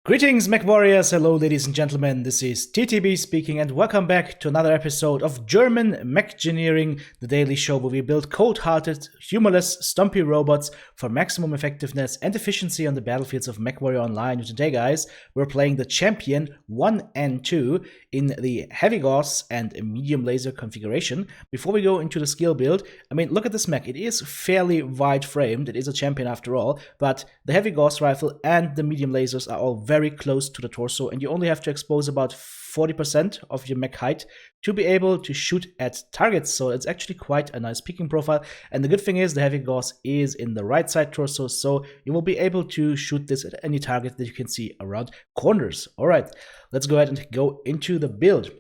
Greetings, Mech Warriors! Hello, ladies and gentlemen. This is TTB speaking, and welcome back to another episode of German Mechgineering, the daily show where we build cold-hearted, humorless, stumpy robots for maximum effectiveness and efficiency on the battlefields of Mechwarrior Online. And today, guys, we're playing the Champion 1 and 2 in the heavy GAUSS and medium laser configuration. Before we go into the skill build, I mean, look at this mech. It is fairly wide-framed. It is a Champion after all, but the heavy GAUSS rifle and the medium lasers are all very close to the torso, and you only have to expose about 40% of your mech height to be able to shoot at targets. So it's actually quite a nice peeking profile. And the good thing is the heavy GAUSS is in the right side torso, so you will be able to shoot this at any target that you can see around corners. All right, let's go ahead and go into the build.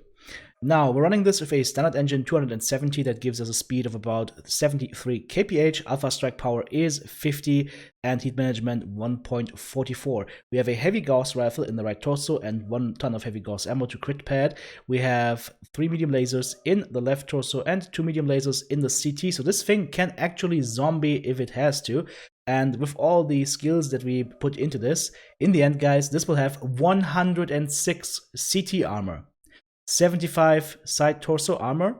Now, we're running this with a standard engine 270 that gives us a speed of about 73 kph, alpha strike power is 50, and heat management 1.44. We have a heavy GAUSS rifle in the right torso and 1 ton of heavy GAUSS ammo to crit pad. We have 3 medium lasers in the left torso and 2 medium lasers in the CT, so this thing can actually zombie if it has to. And with all the skills that we put into this, in the end, guys, this will have 106 CT armor. 75 side torso armor,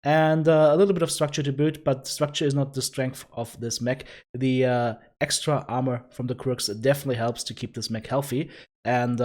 and a little bit of structure to boot, but structure is not the strength of this mech. The extra armor from the quirks definitely helps to keep this mech healthy and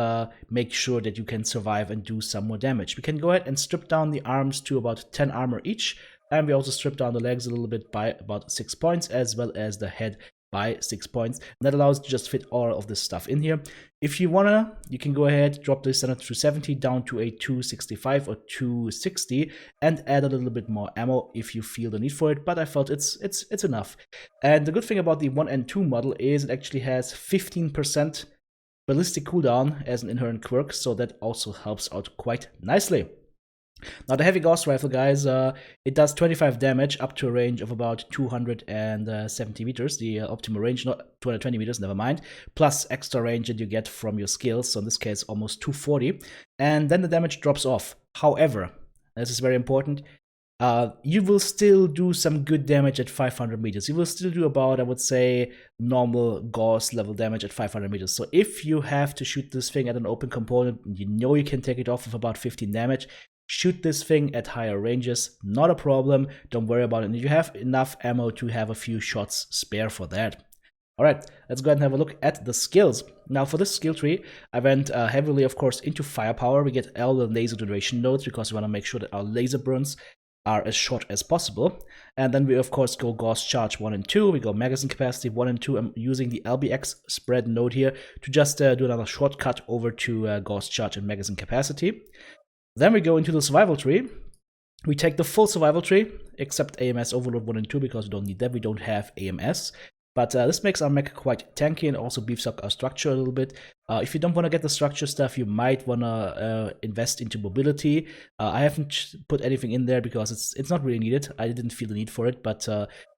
make sure that you can survive and do some more damage. We can go ahead and strip down the arms to about 10 armor each, and we also strip down the legs a little bit by about 6 points, as well as the head by 6 points. And that allows you to just fit all of this stuff in here. If you wanna, you can go ahead, drop the standard 270 down to a 265 or 260 and add a little bit more ammo if you feel the need for it, but I felt it's enough. And the good thing about the 1 and 2 model is it actually has 15% ballistic cooldown as an inherent quirk, so that also helps out quite nicely. Now, the heavy GAUSS rifle, guys, it does 25 damage up to a range of about 270 meters. The optimal range, not 220 meters, never mind, plus extra range that you get from your skills, so in this case almost 240, and then the damage drops off. However, this is very important, you will still do some good damage at 500 meters. You will still do about, I would say, normal GAUSS level damage at 500 meters. So if you have to shoot this thing at an open component, you know you can take it off with about 15 damage, shoot this thing at higher ranges, not a problem, don't worry about it. And you have enough ammo to have a few shots spare for that. Alright, let's go ahead and have a look at the skills. Now, for this skill tree, I went heavily, of course, into firepower. We get all the laser duration nodes because we want to make sure that our laser burns are as short as possible. And then we, of course, go GAUSS charge 1 and 2. We go magazine capacity 1 and 2. I'm using the LBX spread node here to just do another shortcut over to GAUSS charge and magazine capacity. Then we go into the survival tree. We take the full survival tree, except AMS overload 1 and 2 because we don't need that. We don't have AMS. But this makes our mech quite tanky and also beefs up our structure a little bit. If you don't want to get the structure stuff, you might want to invest into mobility. I haven't put anything in there because it's not really needed. I didn't feel the need for it, but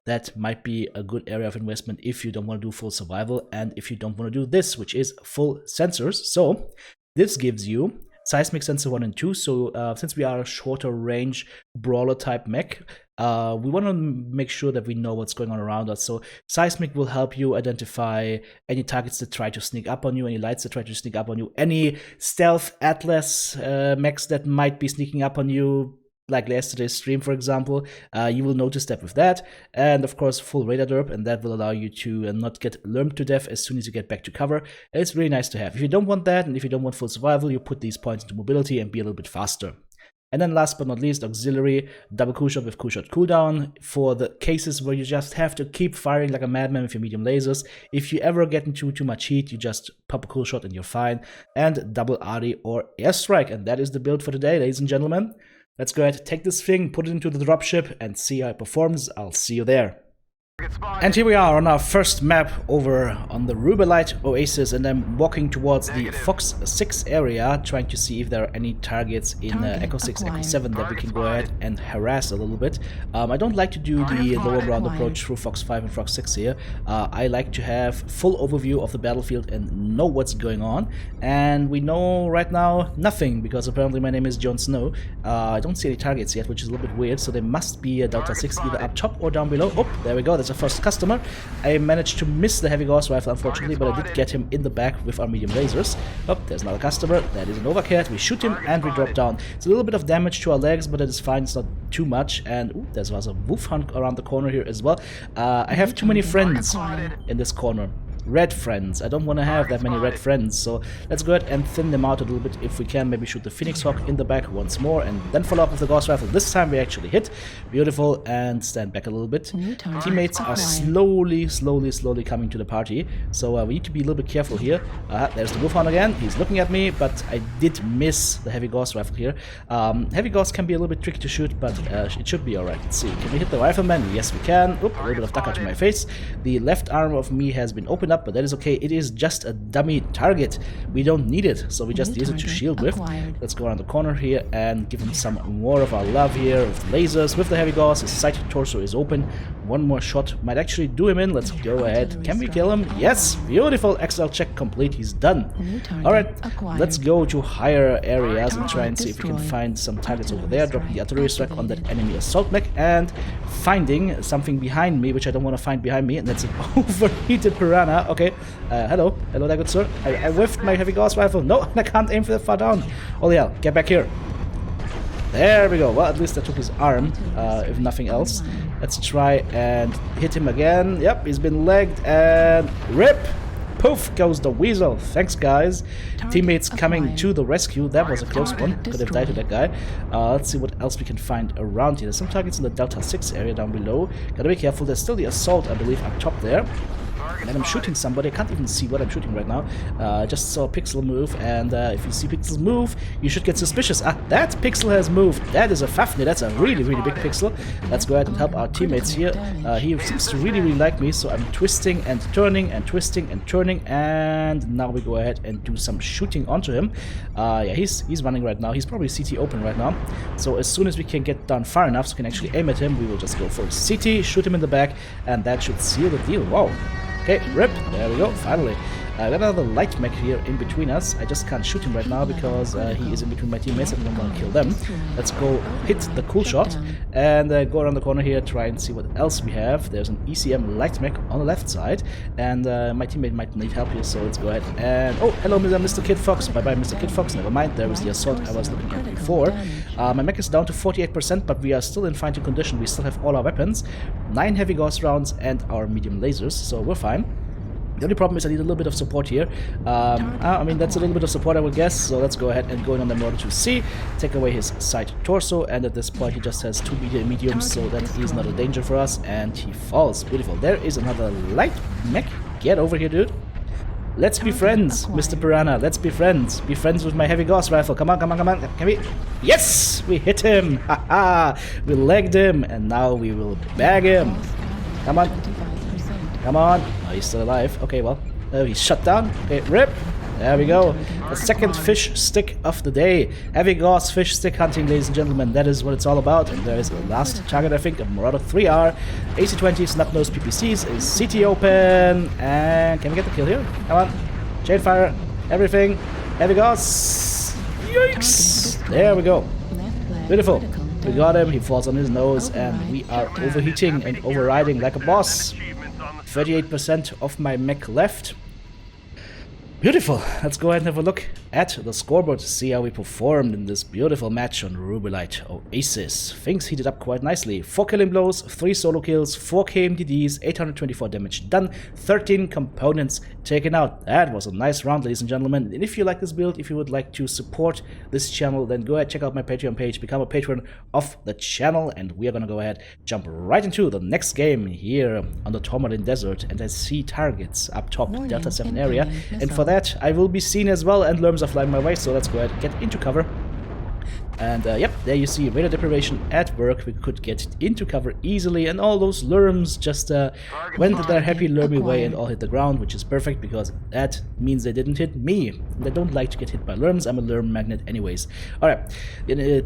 that might be a good area of investment if you don't want to do full survival and if you don't want to do this, which is full sensors. So this gives you seismic sensor 1 and 2, so since we are a shorter range brawler type mech, we want to make sure that we know what's going on around us. So seismic will help you identify any targets that try to sneak up on you, any lights that try to sneak up on you, any stealth atlas mechs that might be sneaking up on you, like yesterday's stream, for example. You will notice that with that. And of course, full radar derp, and that will allow you to not get lurmed to death as soon as you get back to cover. It's really nice to have. If you don't want that, and if you don't want full survival, you put these points into mobility and be a little bit faster. And then last but not least, auxiliary, double cool shot with cool shot cooldown for the cases where you just have to keep firing like a madman with your medium lasers. If you ever get into too much heat, you just pop a cool shot and you're fine. And double ARI or airstrike. And that is the build for today, ladies and gentlemen. Let's go ahead, take this thing, put it into the dropship, and see how it performs. I'll see you there. And here we are on our first map over on the Rubelite Oasis, and I'm walking towards the Fox 6 area, trying to see if there are any targets in Echo 6, Echo 7 that we can go ahead and harass a little bit. I don't like to do the lower ground approach through Fox 5 and Fox 6 here. I like to have full overview of the battlefield and know what's going on, and we know right now nothing, because apparently my name is Jon Snow. I don't see any targets yet, which is a little bit weird, so there must be a Delta 6 either up top or down below. Oh, there we go, that's a first customer. I managed to miss the heavy Gauss rifle, unfortunately, but I did get him in the back with our medium lasers. Oh, there's another customer. That is an overcat. We shoot him and we drop down. It's a little bit of damage to our legs, but it is fine. It's not too much. And ooh, there's a wolf hunt around the corner here as well. I have too many friends in this corner. Red friends. I don't want to have that many red friends, so let's go ahead and thin them out a little bit if we can. Maybe shoot the Phoenix Hawk in the back once more and then follow up with the Gauss rifle. This time we actually hit. Beautiful. And stand back a little bit. Teammates are slowly coming to the party, so we need to be a little bit careful here. There's the Wolfhound again. He's looking at me, but I did miss the heavy Gauss rifle here. Heavy Gauss can be a little bit tricky to shoot, but it should be alright. Let's see. Can we hit the rifleman? Yes, we can. Oop, a little bit of ducker to my face. The left arm of me has been opened up, but that is okay. It is just a dummy target. We don't need it, so we just use it to shield with. Let's go around the corner here and give him some more of our love here with lasers, with the heavy Gauss. His sighted torso is open. One more shot might actually do him in. Let's go ahead. Can we kill him? Yes! Beautiful! XL check complete. He's done. Alright, let's go to higher areas and try and see if we can find some targets over there. Dropping the artillery strike on that enemy assault mech and finding something behind me, which I don't want to find behind me, and that's an overheated piranha. Okay, hello there, good sir. I whiffed my heavy Gauss rifle. No, I can't aim for that far down. Holy hell, get back here. There we go. Well, at least I took his arm, if nothing else. Let's try and hit him again. Yep, he's been legged and rip! Poof goes the weasel. Thanks, guys. Teammates coming to the rescue. That was a close one. Could have died to that guy. Let's see what else we can find around here. There's some targets in the Delta 6 area down below. Gotta be careful. There's still the assault, I believe, up top there. And I'm shooting somebody. I can't even see what I'm shooting right now. I just saw Pixel move, and if you see Pixels move, you should get suspicious. That Pixel has moved. That is a Fafnir. That's a really big Pixel. Let's go ahead and help our teammates here. He seems to really like me, so I'm twisting and turning and twisting and turning, and now we go ahead and do some shooting onto him. Yeah, he's running right now. He's probably CT open right now. So as soon as we can get down far enough so we can actually aim at him, we will just go for CT, shoot him in the back, and that should seal the deal. Wow. Okay, rip. There we go, finally. I got another light mech here in between us. I just can't shoot him right now because he is in between my teammates and I don't want to kill them. Let's go hit the cool shot and go around the corner here, try and see what else we have. There's an ECM light mech on the left side, and my teammate might need help here, so let's go ahead and... Oh, hello, Mr. Kid Fox. Bye-bye, Mr. Kid Fox. Never mind, there was the assault I was looking at before. My mech is down to 48%, but we are still in fighting condition. We still have all our weapons, 9 heavy Gauss rounds, and our medium lasers, so we're fine. The only problem is I need a little bit of support here. I mean, that's a little bit of support, I would guess. So let's go ahead and go in on them in order to see. Take away his side torso, and at this point he just has 2 mediums, so that he's not a danger for us. And he falls. Beautiful. There is another light mech. Get over here, dude. Let's be friends, Mr. Piranha. Let's be friends. Be friends with my heavy Gauss rifle. Come on, come on, come on. Can we? Yes! We hit him. Haha! We legged him, and now we will bag him. Come on. Come on. Oh, he's still alive. Okay, well, he's shut down. Okay, rip. There we go. The second fish stick of the day. Heavy Gauss fish stick hunting, ladies and gentlemen. That is what it's all about. And there is the last target, I think, of Marauder 3R. AC-20 snub-nosed PPCs is CT open. And can we get the kill here? Come on. Chain fire. Everything. Heavy Gauss. Yikes. There we go. Beautiful. We got him. He falls on his nose. And we are overheating and overriding like a boss. 38% of my mech left. Beautiful. Let's go ahead and have a look at the scoreboard to see how we performed in this beautiful match on Rubelite Oasis. Things heated up quite nicely. 4 killing blows, 3 solo kills, 4 KMDDs, 824 damage done, 13 components taken out. That was a nice round, ladies and gentlemen. And if you like this build, if you would like to support this channel, then go ahead, check out my Patreon page, become a patron of the channel, and we are gonna go ahead, jump right into the next game here on the Tourmaline Desert. And I see targets up top, Delta 7 area, and for that I will be seen as well, and lerms are flying my way, so let's go ahead and get into cover. And yep, there you see radar deprivation at work. We could get into cover easily, and all those lerms just went their happy lermy way and all hit the ground, which is perfect because that means they didn't hit me. And I don't like to get hit by lerms. I'm a lerm magnet anyways. Alright,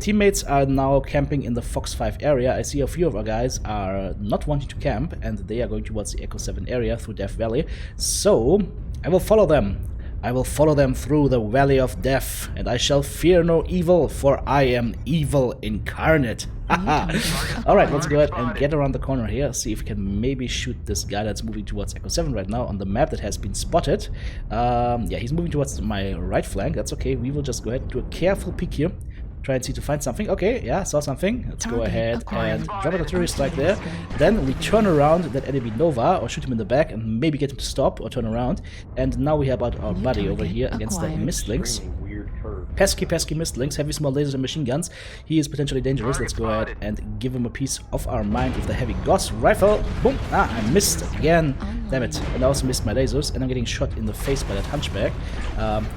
teammates are now camping in the Fox 5 area. I see a few of our guys are not wanting to camp, and they are going towards the Echo 7 area through Death Valley. So I will follow them. I will follow them through the valley of death, and I shall fear no evil, for I am evil incarnate. Alright, let's go ahead and get around the corner here, see if we can maybe shoot this guy that's moving towards Echo 7 right now on the map that has been spotted. Yeah, he's moving towards my right flank, that's okay. We will just go ahead and do a careful peek here. Try and see to find something. Okay, yeah, saw something. Let's go ahead and drop an artillery strike there. Then we turn around that enemy Nova, or shoot him in the back and maybe get him to stop or turn around. And now we have our buddy over here against the Mistlings. Pesky Mistlings, heavy small lasers and machine guns. He is potentially dangerous. Let's go ahead and give him a piece of our mind with the heavy GAUSS rifle. Boom! Ah, I missed again. Damn it. And I also missed my lasers, and I'm getting shot in the face by that hunchback,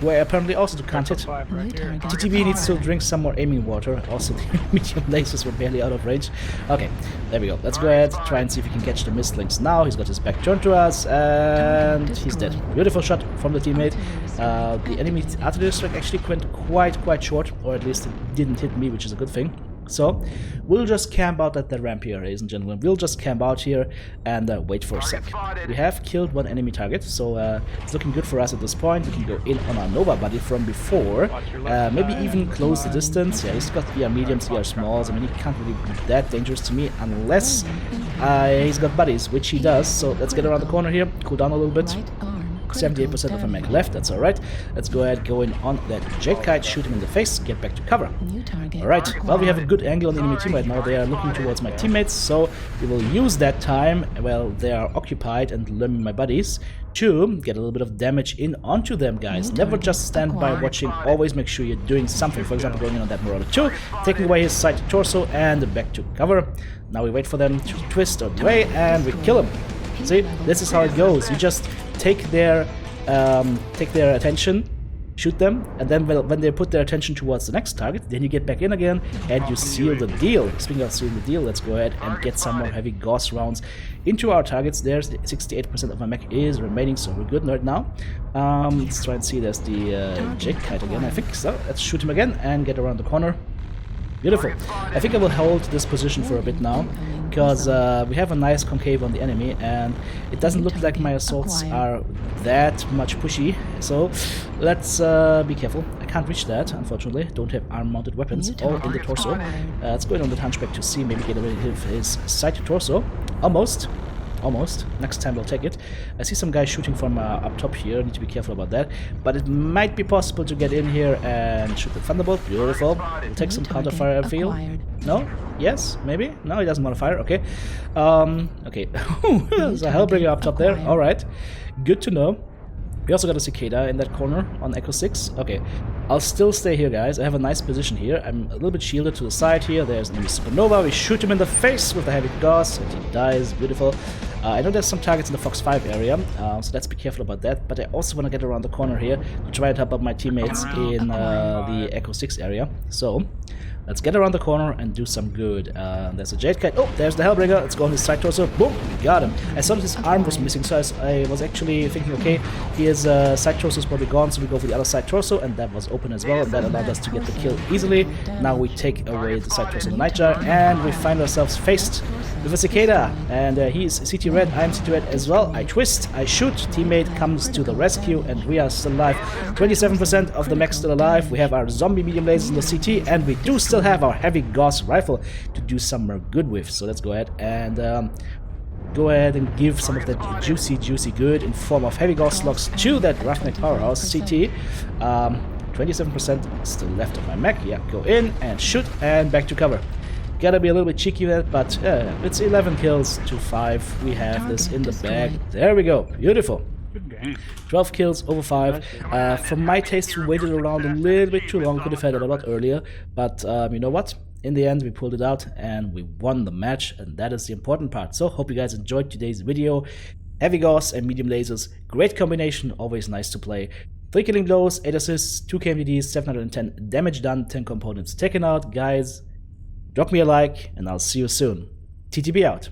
who I apparently also can't hit. TTB needs to drink some more aiming water. Also, the medium lasers were barely out of range. Okay, there we go. Let's go ahead, try and see if we can catch the Mistlings now. He's got his back turned to us, and he's dead. Beautiful shot from the teammate. The enemy artillery strike actually went quite short, or at least it didn't hit me, which is a good thing. So, we'll just camp out at the ramp here, ladies and gentlemen. We'll just camp out here and wait for a sec. We have killed one enemy target, so it's looking good for us at this point. We can go in on our Nova buddy from before, maybe even close the distance. Yeah, he's got ER mediums, ER smalls. I mean, he can't really be that dangerous to me unless he's got buddies, which he does. So, let's get around the corner here, cool down a little bit. 78% of a mech left, that's alright. Let's go ahead, go in on that jet kite, shoot him in the face, get back to cover. Alright, well, we have a good angle on the enemy team right now. They are looking towards my teammates, so we will use that time, well, they are occupied and learning my buddies, to get a little bit of damage in onto them, guys. Never just stand by watching, always make sure you're doing something. For example, going in on that Marauder 2, taking away his side torso and back to cover. Now we wait for them to twist away and we kill him. See, this is how it goes. You just take their attention, shoot them, and then when they put their attention towards the next target, then you get back in again and you seal the deal. Speaking of sealing the deal, let's go ahead and get some more heavy GAUSS rounds into our targets. There's 68% of my mech is remaining, so we're good right now. Let's try and see. There's the Jake Kite again, I think. So let's shoot him again and get around the corner. Beautiful. I think I will hold this position for a bit now, because we have a nice concave on the enemy, and it doesn't look like my assaults are that much pushy, so let's be careful. I can't reach that, unfortunately. Don't have arm-mounted weapons, all in the torso. Let's go in on the hunchback to see, maybe get rid of his side torso. Almost. Next time we'll take it. I see some guys shooting from up top here. Need to be careful about that. But it might be possible to get in here and shoot the Thunderbolt. Beautiful. We'll take some counterfire, I feel. No? Yes? Maybe? No, he doesn't want to fire. Okay. Okay. There's a Hellbringer up top there. Alright. Good to know. We also got a Cicada in that corner on Echo 6. Okay, I'll still stay here, guys. I have a nice position here. I'm a little bit shielded to the side here. There's enemy Supernova. We shoot him in the face with the heavy GAUSS, and he dies. Beautiful. I know there's some targets in the Fox 5 area, so let's be careful about that. But I also want to get around the corner here to try and help out my teammates in the Echo 6 area. So, let's get around the corner and do some good. There's a Jade Kite. Oh, there's the Hellbringer. Let's go on his side torso. Boom! Got him. I saw that his arm was missing, so I was actually thinking, okay, his side torso is probably gone, so we go for the other side torso, and that was open as well, and that allowed us to get the kill easily. Now we take away the side torso of the Nightjar, and we find ourselves faced with a Cicada. And he is CT Red, I am CT Red as well. I twist, I shoot, teammate comes to the rescue, and we are still alive. 27% of the mech still alive. We have our zombie medium lasers in the CT, and we do still have our heavy GAUSS rifle to do some more good with. So let's go ahead and give some of that juicy good in form of heavy GAUSS slugs to that Roughneck Powerhouse CT. 27% still left of my mech. Yeah, go in and shoot and back to cover. Gotta be a little bit cheeky with it, but it's 11 kills to 5. We have this in the bag. There we go. Beautiful. 12 kills over 5. For my taste, we waited around a little bit too long. Could have had it a lot earlier, but you know what? In the end, we pulled it out and we won the match, and that is the important part. So, hope you guys enjoyed today's video. Heavy GAUSS and medium lasers, great combination, always nice to play. 3 killing blows, 8 assists, 2 KMDs, 710 damage done, 10 components taken out. Guys, drop me a like, and I'll see you soon. TTB out.